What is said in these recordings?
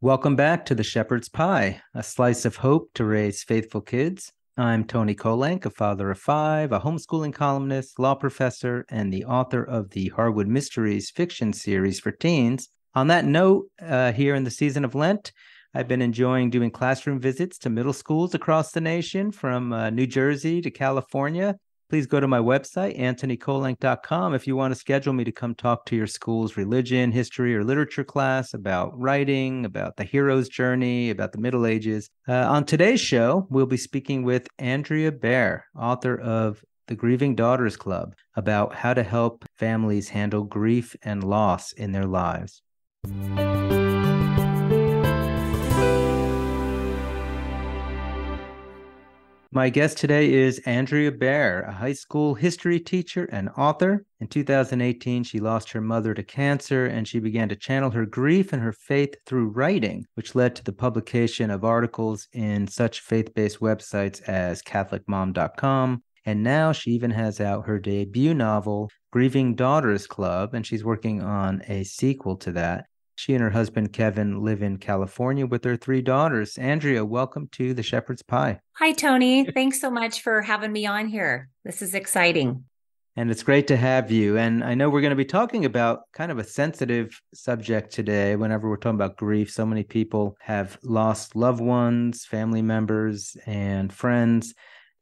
Welcome back to the Shepherd's Pie, a slice of hope to raise faithful kids. I'm Tony Kolenc, a father of five, a homeschooling columnist, law professor, and the author of the Harwood Mysteries fiction series for teens. On that note, here in the season of Lent, I've been enjoying doing classroom visits to middle schools across the nation, from New Jersey to California. Please go to my website, antonykolenc.com, if you want to schedule me to come talk to your school's religion, history, or literature class about writing, about the hero's journey, about the Middle Ages. On today's show, we'll be speaking with Andrea Bear, author of the Grieving Daughters Club, about how to help families handle grief and loss in their lives. My guest today is Andrea Bear, a high school history teacher and author. In 2018, she lost her mother to cancer, and she began to channel her grief and her faith through writing, which led to the publication of articles in such faith-based websites as CatholicMom.com. And now she even has out her debut novel, Grieving Daughters Club, and she's working on a sequel to that. She and her husband, Kevin, live in California with their three daughters. Andrea, welcome to the Shepherd's Pie. Hi, Tony. Thanks so much for having me on here. This is exciting. And it's great to have you. And I know we're going to be talking about kind of a sensitive subject today. Whenever we're talking about grief, so many people have lost loved ones, family members, and friends.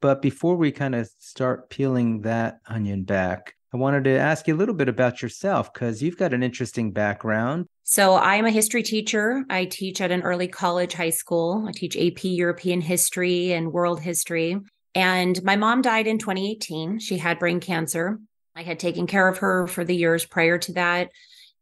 But before we kind of start peeling that onion back, I wanted to ask you a little bit about yourself, because you've got an interesting background. So I'm a history teacher. I teach at an early college high school. I teach AP European history and world history. And my mom died in 2018. She had brain cancer. I had taken care of her for the years prior to that.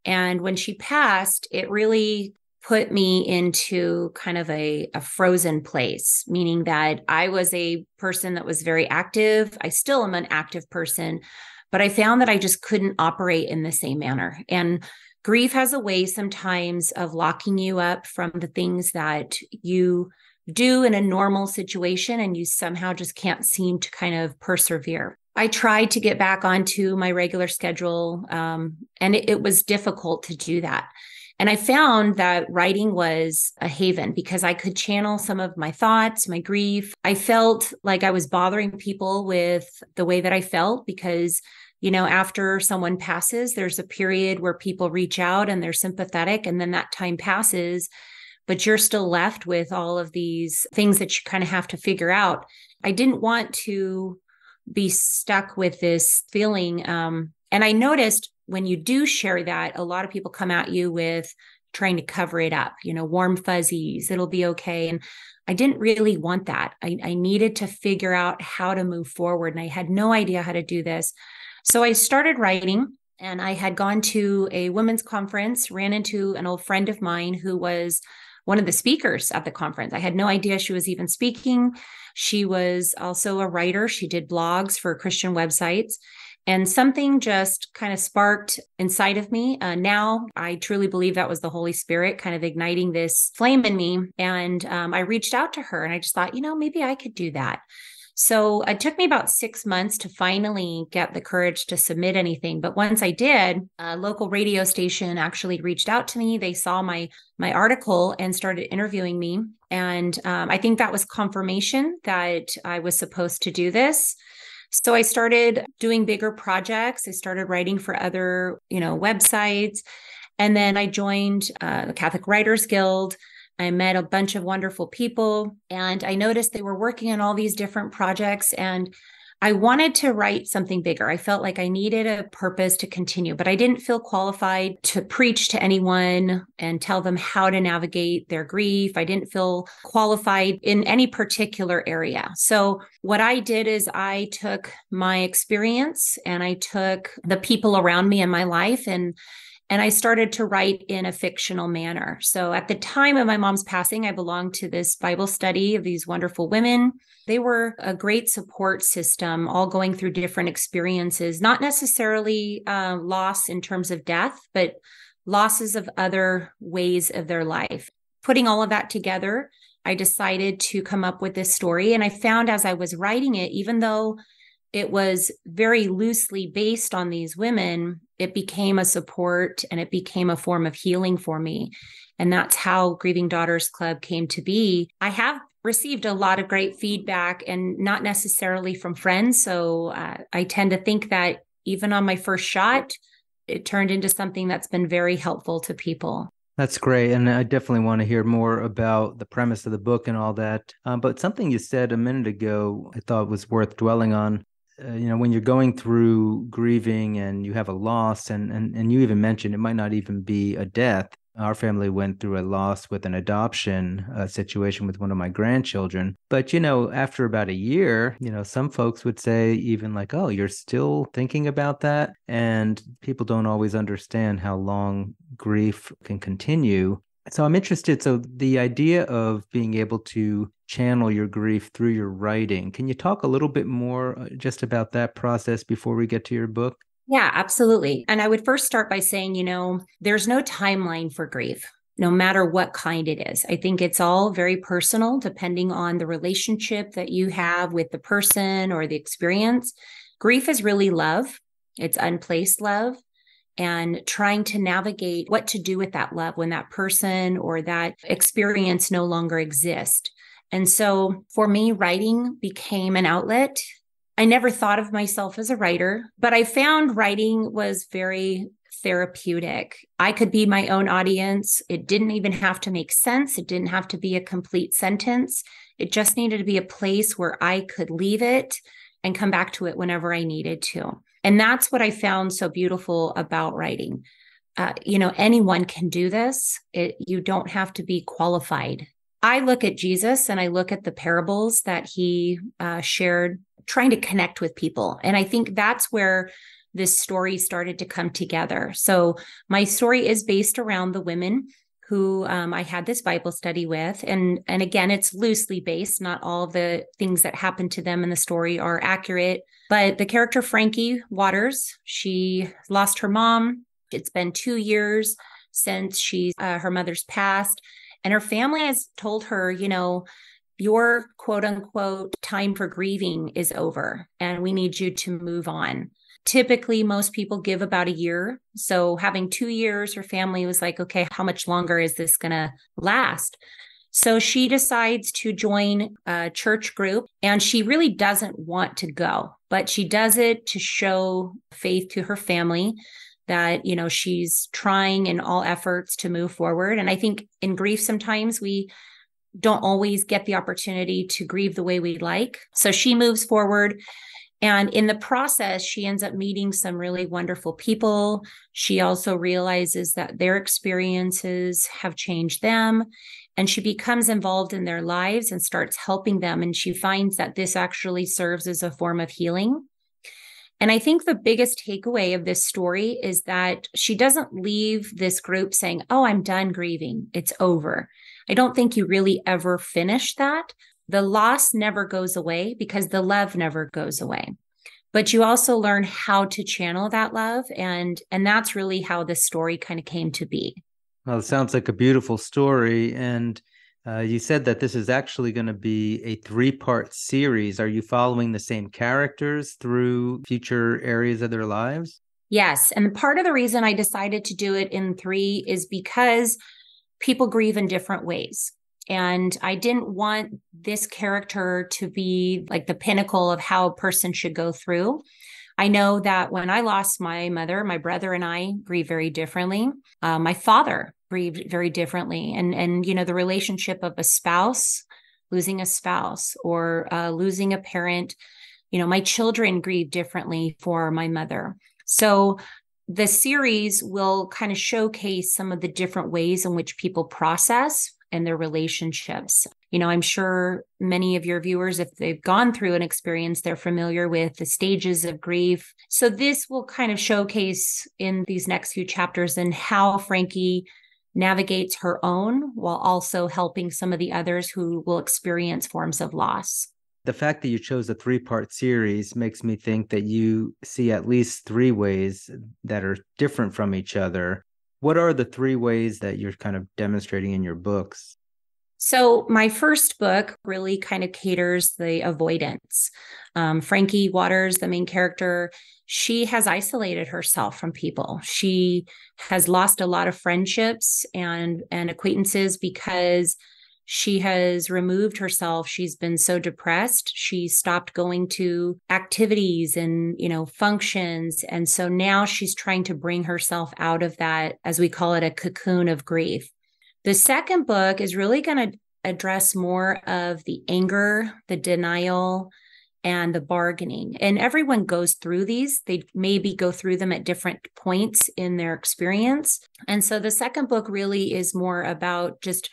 And when she passed, it really put me into kind of a frozen place, meaning that I was a person that was very active. I still am an active person, but I found that I just couldn't operate in the same manner. And grief has a way sometimes of locking you up from the things that you do in a normal situation, and you somehow just can't seem to kind of persevere. I tried to get back onto my regular schedule, and it was difficult to do that. And I found that writing was a haven because I could channel some of my thoughts, my grief. I felt like I was bothering people with the way that I felt because after someone passes, there's a period where people reach out and they're sympathetic, and then that time passes, but you're still left with all of these things that you kind of have to figure out. I didn't want to be stuck with this feeling. And I noticed when you do share that, a lot of people come at you with trying to cover it up, warm fuzzies, it'll be okay. And I didn't really want that. I needed to figure out how to move forward, and I had no idea how to do this. So I started writing, and I had gone to a women's conference, ran into an old friend of mine who was one of the speakers at the conference. I had no idea she was even speaking. She was also a writer. She did blogs for Christian websites, and something just kind of sparked inside of me. Now I truly believe that was the Holy Spirit kind of igniting this flame in me. And I reached out to her, and I just thought, maybe I could do that. So it took me about 6 months to finally get the courage to submit anything. But once I did, a local radio station actually reached out to me. They saw my article and started interviewing me. And I think that was confirmation that I was supposed to do this. So I started doing bigger projects. I started writing for other, websites. And then I joined the Catholic Writers Guild. I met a bunch of wonderful people, and I noticed they were working on all these different projects, and I wanted to write something bigger. I felt like I needed a purpose to continue, but I didn't feel qualified to preach to anyone and tell them how to navigate their grief. I didn't feel qualified in any particular area. So what I did is I took my experience and I took the people around me in my life, and I started to write in a fictional manner. So at the time of my mom's passing, I belonged to this Bible study of these wonderful women. They were a great support system, all going through different experiences, not necessarily loss in terms of death, but losses of other ways of their life. Putting all of that together, I decided to come up with this story. And I found as I was writing it, even though it was very loosely based on these women, it became a support and it became a form of healing for me. And that's how Grieving Daughters Club came to be. I have received a lot of great feedback and not necessarily from friends. So I tend to think that even on my first shot, it turned into something that's been very helpful to people. That's great. And I definitely want to hear more about the premise of the book and all that. But something you said a minute ago, I thought was worth dwelling on. When you're going through grieving and you have a loss, and you even mentioned it might not even be a death. Our family went through a loss with an adoption situation with one of my grandchildren. But, after about a year, some folks would say even like, oh, you're still thinking about that. And people don't always understand how long grief can continue. So I'm interested. So the idea of being able to channel your grief through your writing, can you talk a little bit more just about that process before we get to your book? Yeah, absolutely. And I would first start by saying, there's no timeline for grief, no matter what kind it is. I think it's all very personal, depending on the relationship that you have with the person or the experience. Grief is really love, it's unplaced love, and trying to navigate what to do with that love when that person or that experience no longer exists. And so for me, writing became an outlet. I never thought of myself as a writer, but I found writing was very therapeutic. I could be my own audience. It didn't even have to make sense. It didn't have to be a complete sentence. It just needed to be a place where I could leave it and come back to it whenever I needed to. And that's what I found so beautiful about writing. Anyone can do this. You don't have to be qualified. I look at Jesus and I look at the parables that he shared, trying to connect with people. And I think that's where this story started to come together. So my story is based around the women who I had this Bible study with. And again, it's loosely based. Not all of the things that happened to them in the story are accurate. But the character Frankie Waters, she lost her mom. It's been 2 years since her mother's passed. And her family has told her, your quote unquote time for grieving is over and we need you to move on. Typically, most people give about a year. So having 2 years, her family was like, okay, how much longer is this going to last? So she decides to join a church group and she really doesn't want to go, but she does it to show faith to her family that, she's trying in all efforts to move forward. And I think in grief, sometimes we don't always get the opportunity to grieve the way we'd like. So she moves forward. And in the process, she ends up meeting some really wonderful people. She also realizes that their experiences have changed them. And she becomes involved in their lives and starts helping them. And she finds that this actually serves as a form of healing. And I think the biggest takeaway of this story is that she doesn't leave this group saying, oh, I'm done grieving. It's over. I don't think you really ever finish that. The loss never goes away because the love never goes away. But you also learn how to channel that love. And that's really how this story kind of came to be. Well, it sounds like a beautiful story. And you said that this is actually going to be a 3-part series. Are you following the same characters through future areas of their lives? Yes. And part of the reason I decided to do it in 3 is because people grieve in different ways. And I didn't want this character to be like the pinnacle of how a person should go through. I know that when I lost my mother, my brother and I grieve very differently. My father grieved very differently. And the relationship of a spouse, losing a spouse or losing a parent, my children grieve differently for my mother. So the series will kind of showcase some of the different ways in which people process and their relationships. I'm sure many of your viewers, if they've gone through an experience, they're familiar with the stages of grief. So this will kind of showcase in these next few chapters and how Frankie navigates her own while also helping some of the others who will experience forms of loss. The fact that you chose a 3-part series makes me think that you see at least 3 ways that are different from each other. What are the 3 ways that you're kind of demonstrating in your books? So my first book really kind of caters the avoidance. Frankie Waters, the main character, she has isolated herself from people. She has lost a lot of friendships and acquaintances because she has removed herself. She's been so depressed. She stopped going to activities and, functions. And so now she's trying to bring herself out of that, as we call it, a cocoon of grief. The second book is really going to address more of the anger, the denial, and the bargaining. And everyone goes through these. They maybe go through them at different points in their experience. And so the second book really is more about just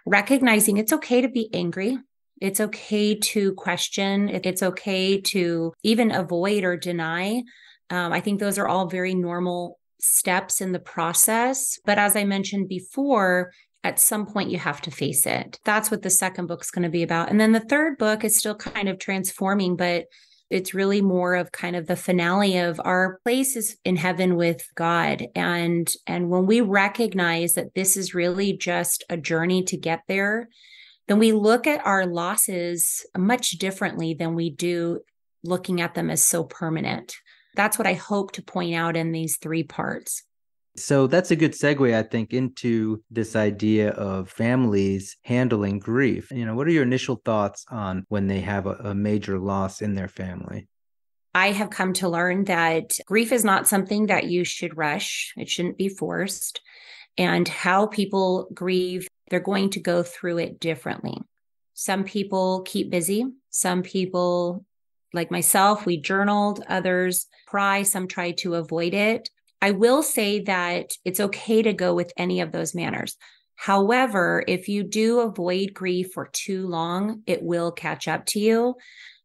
recognizing it's okay to be angry. It's okay to question. It's okay to even avoid or deny. I think those are all very normal steps in the process. But as I mentioned before, at some point you have to face it. That's what the second book's going to be about. And then the third book is still kind of transforming, but it's really more of kind of the finale of our place is in heaven with God. And when we recognize that this is really just a journey to get there, then we look at our losses much differently than we do looking at them as so permanent. That's what I hope to point out in these three parts. So that's a good segue, I think, into this idea of families handling grief. What are your initial thoughts on when they have a major loss in their family? I have come to learn that grief is not something that you should rush. It shouldn't be forced. And how people grieve, they're going to go through it differently. Some people keep busy. Some people, like myself, we journaled. Others cry. Some try to avoid it. I will say that it's okay to go with any of those manners. However, if you do avoid grief for too long, it will catch up to you.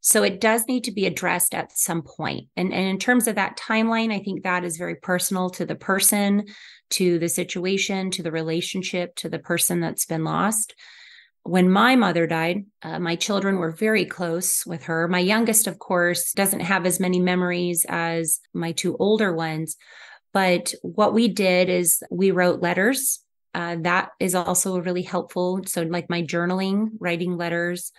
So it does need to be addressed at some point. And in terms of that timeline, I think that is very personal to the person, to the situation, to the relationship, to the person that's been lost. When my mother died, my children were very close with her. My youngest, of course, doesn't have as many memories as my two older ones. But what we did is we wrote letters. That is also really helpful. So like my journaling, writing letters.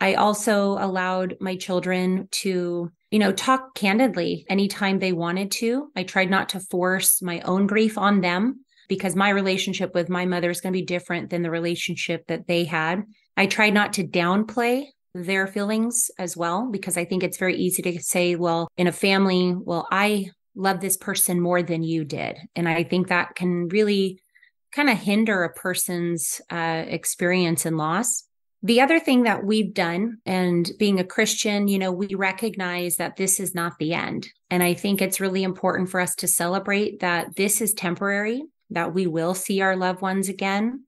I also allowed my children to, talk candidly anytime they wanted to. I tried not to force my own grief on them because my relationship with my mother is going to be different than the relationship that they had. I tried not to downplay their feelings as well, because I think it's very easy to say, well, in a family, well, I love this person more than you did. And I think that can really kind of hinder a person's experience and loss. The other thing that we've done, and being a Christian, we recognize that this is not the end. And I think it's really important for us to celebrate that this is temporary, that we will see our loved ones again.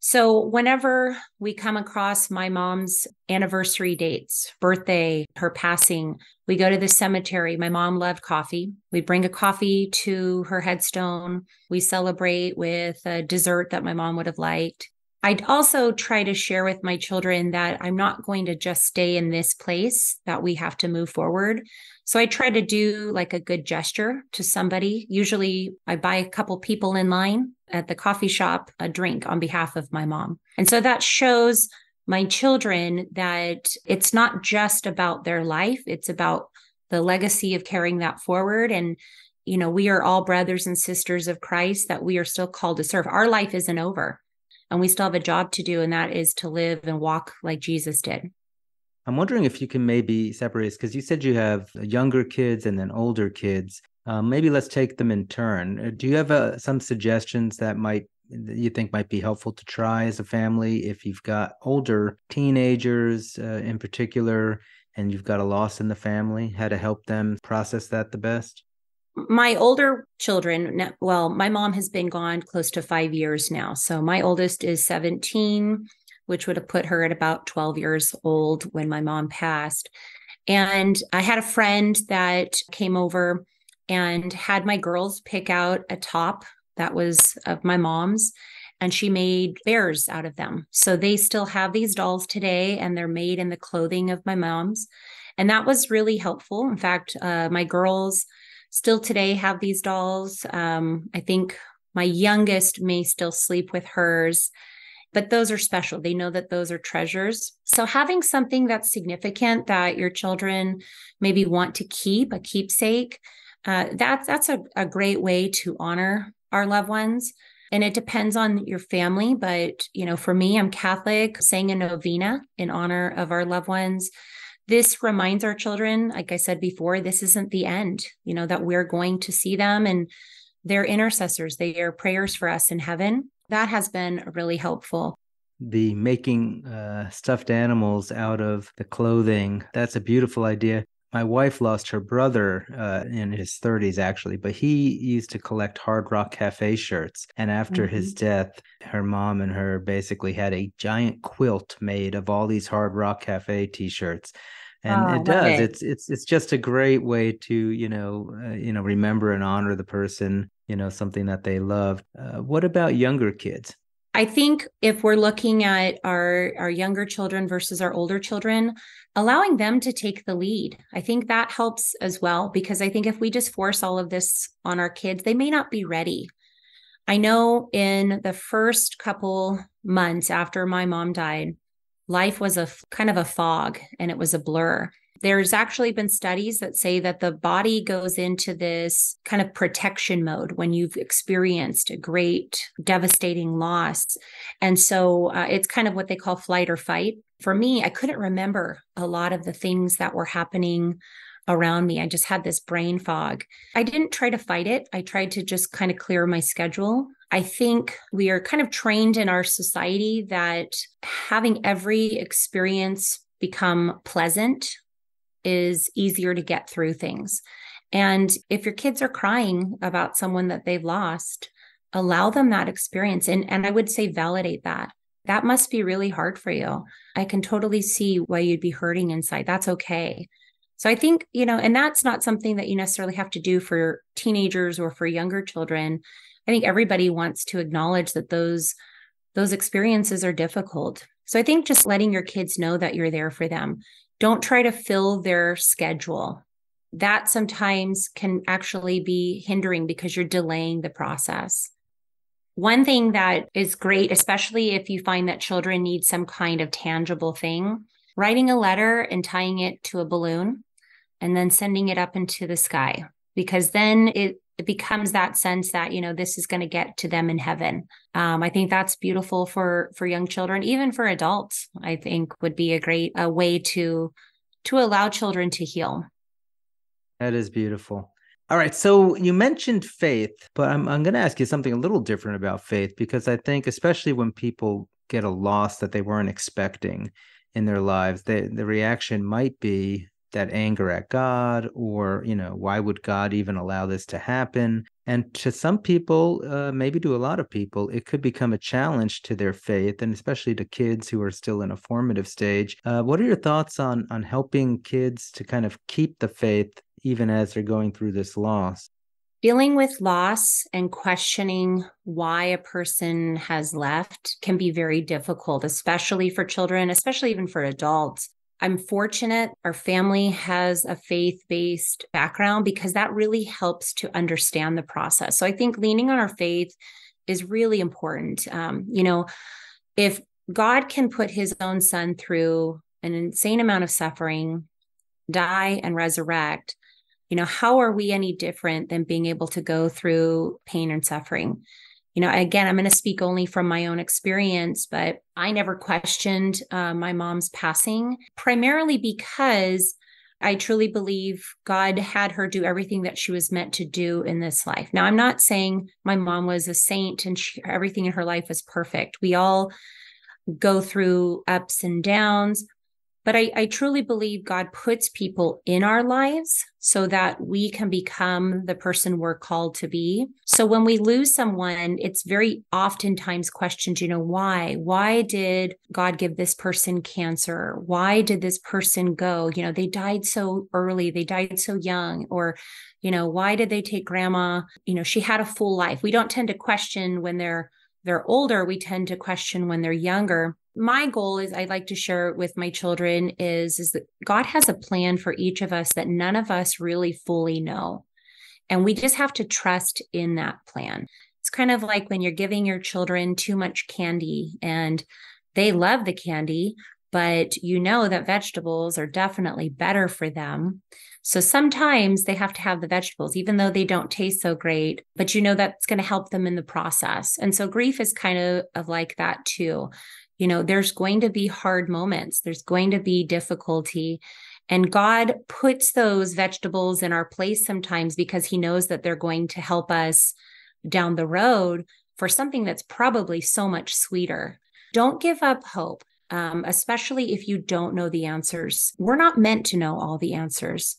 So whenever we come across my mom's anniversary dates, birthday, her passing, we go to the cemetery. My mom loved coffee. We bring a coffee to her headstone. We celebrate with a dessert that my mom would have liked. I'd also try to share with my children that I'm not going to just stay in this place, that we have to move forward. So I try to do like a good gesture to somebody. Usually I buy a couple people in line at the coffee shop a drink on behalf of my mom. And so that shows my children that it's not just about their life. It's about the legacy of carrying that forward. And, we are all brothers and sisters of Christ, that we are still called to serve. Our life isn't over. And we still have a job to do, and that is to live and walk like Jesus did. I'm wondering if you can maybe separate this, because you said you have younger kids and then older kids. Maybe let's take them in turn. Do you have some suggestions that you think might be helpful to try as a family if you've got older teenagers in particular, and you've got a loss in the family, how to help them process that the best? My older children, well, my mom has been gone close to 5 years now. So my oldest is 17, which would have put her at about 12 years old when my mom passed. And I had a friend that came over and had my girls pick out a top that was of my mom's, and she made bears out of them. So they still have these dolls today, and they're made in the clothing of my mom's. And that was really helpful. In fact, my girls still today have these dolls. I think my youngest may still sleep with hers. but those are special. They know that those are treasures. So having something that's significant that your children maybe want to keep, a keepsake, that's a great way to honor our loved ones. And it depends on your family. But, for me, I'm Catholic, saying a novena in honor of our loved ones. This reminds our children, like I said before, this isn't the end, that we're going to see them and they're intercessors. They are prayers for us in heaven. That has been really helpful. The making stuffed animals out of the clothing, that's a beautiful idea. My wife lost her brother in his 30s, actually, but he used to collect Hard Rock Cafe shirts. And after his death, her mom and her basically had a giant quilt made of all these Hard Rock Cafe t-shirts. And it Love does. it. It's just a great way to, remember and honor the person, something that they loved. What about younger kids? I think if we're looking at our younger children versus our older children, allowing them to take the lead, I think that helps as well, because I think if we just force all of this on our kids, they may not be ready. I know in the first couple months after my mom died, life was a kind of a fog and it was a blur. There's actually been studies that say that the body goes into this kind of protection mode when you've experienced a great, devastating loss. And so it's kind of what they call flight or fight. For me, I couldn't remember a lot of the things that were happening around me. I just had this brain fog. I didn't try to fight it. I tried to just kind of clear my schedule. I think we are kind of trained in our society that having every experience become pleasant is easier to get through things. And if your kids are crying about someone that they've lost, allow them that experience. And I would say validate that. That must be really hard for you. I can totally see why you'd be hurting inside. That's okay. So I think, and that's not something that you necessarily have to do for teenagers or for younger children. I think everybody wants to acknowledge that those experiences are difficult. So I think just letting your kids know that you're there for them. Don't try to fill their schedule. That sometimes can actually be hindering because you're delaying the process. One thing that is great, especially if you find that children need some kind of tangible thing, writing a letter and tying it to a balloon and then sending it up into the sky, because then it becomes that sense that, this is going to get to them in heaven. I think that's beautiful for young children, even for adults. I think would be a great way to allow children to heal. That is beautiful. All right. So you mentioned faith, but I'm going to ask you something a little different about faith, because I think especially when people get a loss that they weren't expecting in their lives, the reaction might be that anger at God, or, why would God even allow this to happen? And to some people, maybe to a lot of people, it could become a challenge to their faith, and especially to kids who are still in a formative stage. What are your thoughts on helping kids to kind of keep the faith even as they're going through this loss? Dealing with loss and questioning why a person has left can be very difficult, especially for children, especially even for adults. I'm fortunate our family has a faith-based background, because that really helps to understand the process. So I think leaning on our faith is really important. If God can put his own son through an insane amount of suffering, die and resurrect, how are we any different than being able to go through pain and suffering? Again, I'm going to speak only from my own experience, but I never questioned my mom's passing, primarily because I truly believe God had her do everything that she was meant to do in this life. Now, I'm not saying my mom was a saint and everything in her life was perfect. We all go through ups and downs. But I truly believe God puts people in our lives so that we can become the person we're called to be. So when we lose someone, it's very oftentimes questioned, why? Why did God give this person cancer? Why did this person go? They died so early. They died so young. Or, why did they take grandma? She had a full life. We don't tend to question when they're older. We tend to question when they're younger. My goal is I'd like to share with my children is that God has a plan for each of us that none of us really fully know. And we just have to trust in that plan. It's kind of like when you're giving your children too much candy and they love the candy, but you know that vegetables are definitely better for them. So sometimes they have to have the vegetables, even though they don't taste so great, but you know that's going to help them in the process. And so grief is kind of like that too. There's going to be hard moments, there's going to be difficulty. And God puts those vegetables in our place sometimes because he knows that they're going to help us down the road for something that's probably so much sweeter. Don't give up hope, especially if you don't know the answers. We're not meant to know all the answers.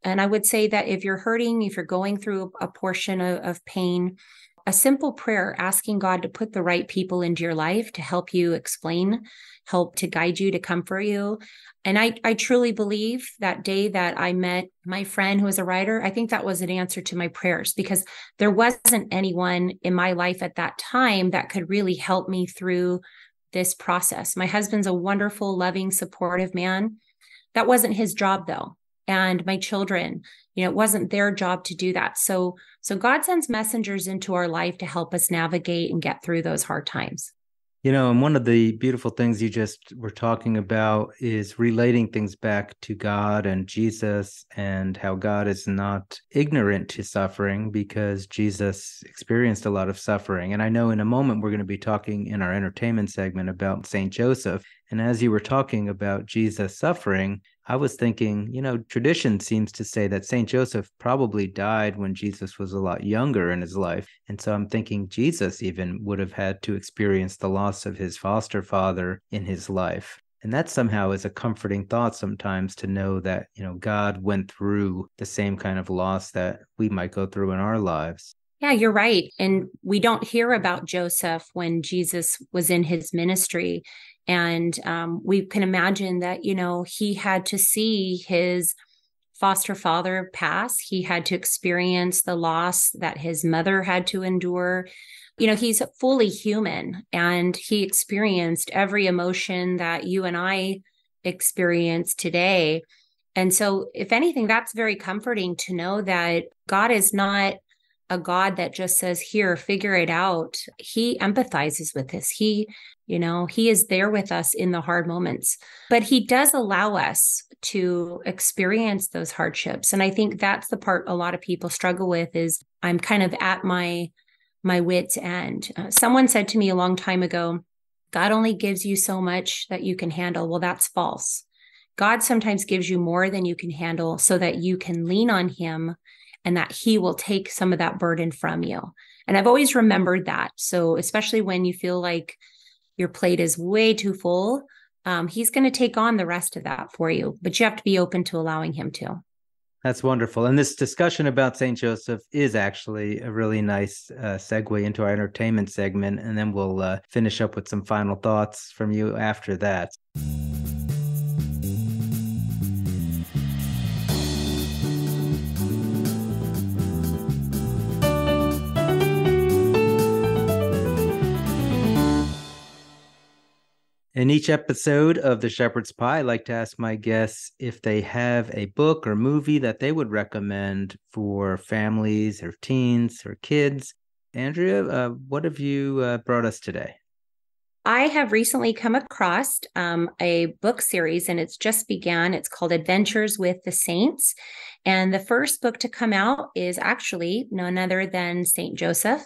And I would say that if you're hurting, if you're going through a portion of pain, a simple prayer asking God to put the right people into your life to help you explain, help to guide you, to comfort you. And I truly believe that day that I met my friend who was a writer, I think that was an answer to my prayers, because there wasn't anyone in my life at that time that could really help me through this process. My husband's a wonderful, loving, supportive man. That wasn't his job though. And my children, it wasn't their job to do that. So God sends messengers into our life to help us navigate and get through those hard times. And one of the beautiful things you just were talking about is relating things back to God and Jesus, and how God is not ignorant to suffering because Jesus experienced a lot of suffering. And I know in a moment we're going to be talking in our entertainment segment about Saint Joseph. And as you were talking about Jesus suffering, I was thinking, tradition seems to say that Saint Joseph probably died when Jesus was a lot younger in his life. And so I'm thinking Jesus even would have had to experience the loss of his foster father in his life. And that somehow is a comforting thought sometimes, to know that, God went through the same kind of loss that we might go through in our lives. Yeah, you're right. And we don't hear about Joseph when Jesus was in his ministry. And we can imagine that, he had to see his foster father pass. He had to experience the loss that his mother had to endure. He's fully human, and he experienced every emotion that you and I experience today. And so, if anything, that's very comforting to know that God is not a God that just says, here, figure it out. He empathizes with us. He is there with us in the hard moments, but he does allow us to experience those hardships. And I think that's the part a lot of people struggle with, is I'm kind of at my wit's end. Someone said to me a long time ago, God only gives you so much that you can handle. Well, that's false. God sometimes gives you more than you can handle so that you can lean on him, and that he will take some of that burden from you. And I've always remembered that. So especially when you feel like your plate is way too full, he's going to take on the rest of that for you, but you have to be open to allowing him to. That's wonderful. And this discussion about St. Joseph is actually a really nice segue into our entertainment segment. And then we'll finish up with some final thoughts from you after that. In each episode of The Shepherd's Pie, I like to ask my guests if they have a book or movie that they would recommend for families or teens or kids. Andrea, what have you brought us today? I have recently come across a book series, and it's just began. It's called Adventures with the Saints. And the first book to come out is actually none other than St. Joseph.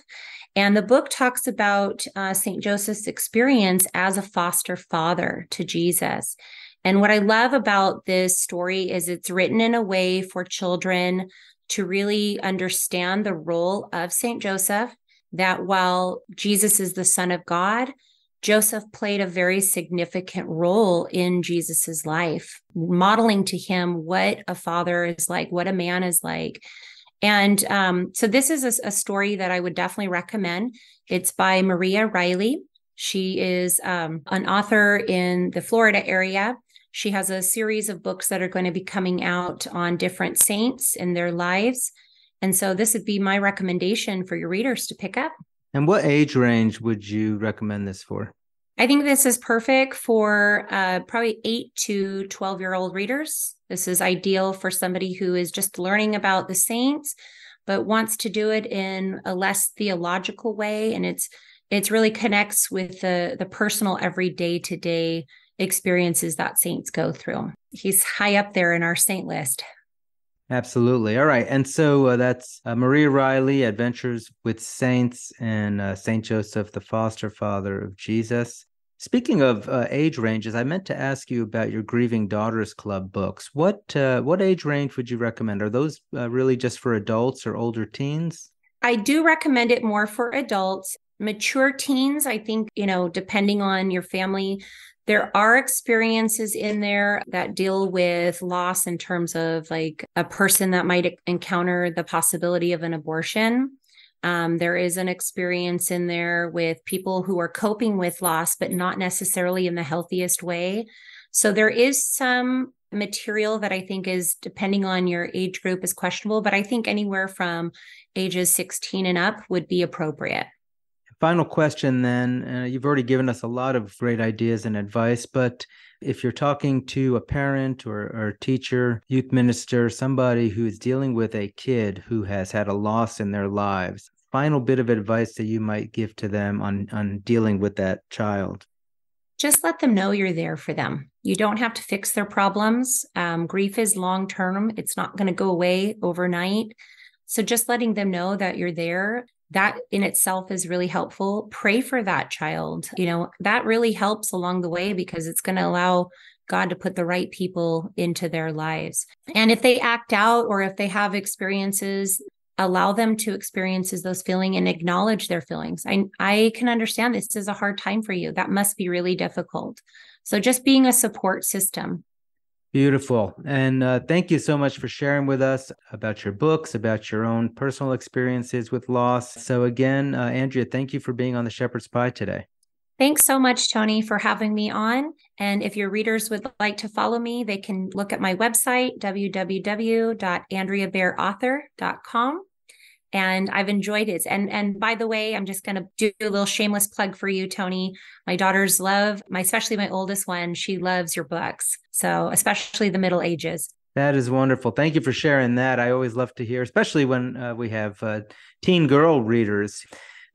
And the book talks about St. Joseph's experience as a foster father to Jesus. And what I love about this story is it's written in a way for children to really understand the role of St. Joseph, that while Jesus is the Son of God, Joseph played a very significant role in Jesus's life, modeling to him what a father is like, what a man is like. And so this is a story that I would definitely recommend. It's by Maria Riley. She is an author in the Florida area. She has a series of books that are going to be coming out on different saints and their lives. And so this would be my recommendation for your readers to pick up. And what age range would you recommend this for? I think this is perfect for probably 8 to 12-year-old readers. This is ideal for somebody who is just learning about the saints, but wants to do it in a less theological way. And it's really connects with the personal everyday to day experiences that saints go through. He's high up there in our saint list. Absolutely. All right. And so that's Maria Riley, Adventures with Saints, and Saint Joseph, the foster father of Jesus. Speaking of age ranges, I meant to ask you about your Grieving Daughters Club books. What age range would you recommend? Are those really just for adults or older teens? I do recommend it more for adults. Mature teens, I think, depending on your family, there are experiences in there that deal with loss in terms of like a person that might encounter the possibility of an abortion. There is an experience in there with people who are coping with loss, but not necessarily in the healthiest way. So there is some material that I think is, depending on your age group, is questionable, but I think anywhere from ages 16 and up would be appropriate. Final question then. You've already given us a lot of great ideas and advice, but if you're talking to a parent or a teacher, youth minister, somebody who's dealing with a kid who has had a loss in their lives, final bit of advice that you might give to them on dealing with that child? Just let them know you're there for them. You don't have to fix their problems. Grief is long term. It's not going to go away overnight. So just letting them know that you're there, that in itself is really helpful. Pray for that child. That really helps along the way because it's going to allow God to put the right people into their lives. And if they act out or if they have experiences, allow them to experience those feelings and acknowledge their feelings. I can understand this is a hard time for you. That must be really difficult. So just being a support system. Beautiful. And thank you so much for sharing with us about your books, about your own personal experiences with loss. So again, Andrea, thank you for being on the Shepherd's Pie today. Thanks so much, Tony, for having me on. And if your readers would like to follow me, they can look at my website, www.andreabearauthor.com. And I've enjoyed it. And by the way, I'm just going to do a little shameless plug for you, Tony. My daughters especially my oldest one, she loves your books. So especially the Middle Ages. That is wonderful. Thank you for sharing that. I always love to hear, especially when we have teen girl readers.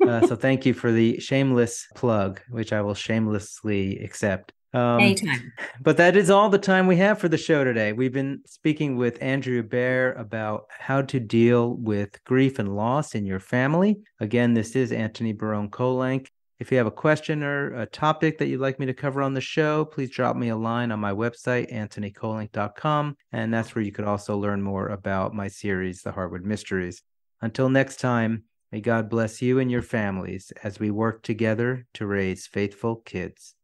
So thank you for the shameless plug, which I will shamelessly accept. Anytime. But that is all the time we have for the show today. We've been speaking with Andrea Bear about how to deal with grief and loss in your family. Again, this is Antony Barone Kolenc. If you have a question or a topic that you'd like me to cover on the show, please drop me a line on my website, antonykolenc.com. And that's where you could also learn more about my series, The Harwood Mysteries. Until next time, may God bless you and your families as we work together to raise faithful kids.